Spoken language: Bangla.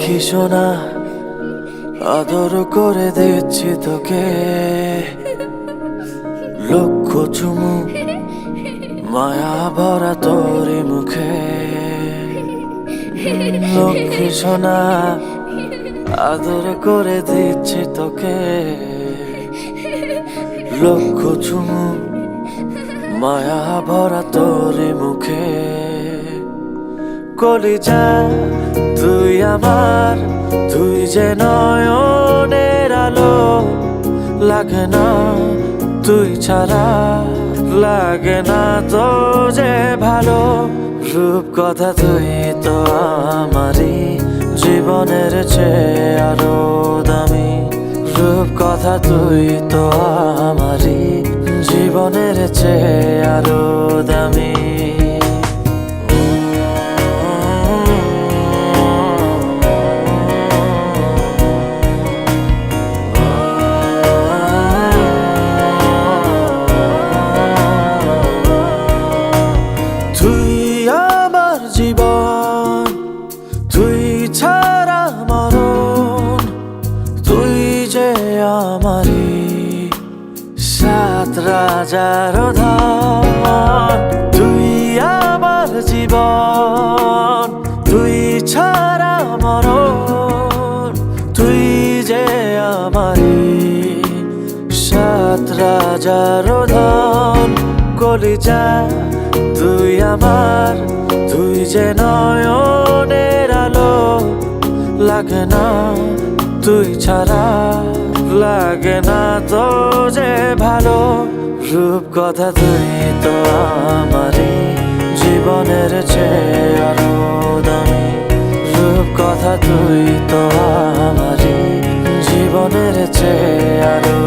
লক্ষ্মী সোনা আদর করে দিচ্ছি তোকে, লক্ষ চুমু মায়া ভরা তোরি মুখে। লক্ষ্মী সোনা আদর করে দিচ্ছি তোকে, লক্ষ চুমু মায়া ভরা তোরি মুখে। কলিজা তুই আমার, তুই যে নয়নের আলো, লাগে না তুই ছাড়া, লাগে না তো যে ভালো। রূপ কথা তুই তো আমারই জীবনের চেয়ে আরো দামি, রূপ কথা তুই তো আমারই জীবনের চেয়ে আরো দামি। তুই আমার জীবন, তুই ছাড়া মরণ, তুই যে আমারই সাত রাজার ধন। তুই আমার জীবন, তুই ছাড়া মরণ, তুই যে আমারই সাত রাজার ধন। কলিজা তুই আমার, তুই যে নয়নের আলো, লাগে না তুই ছাড়া, লাগে না তো যে ভালো। রূপ কথা তুই তো আমারই জীবনের চেয়ে আরো দামি, রূপ কথা তুই তো আমারই জীবনের চেয়ে আরো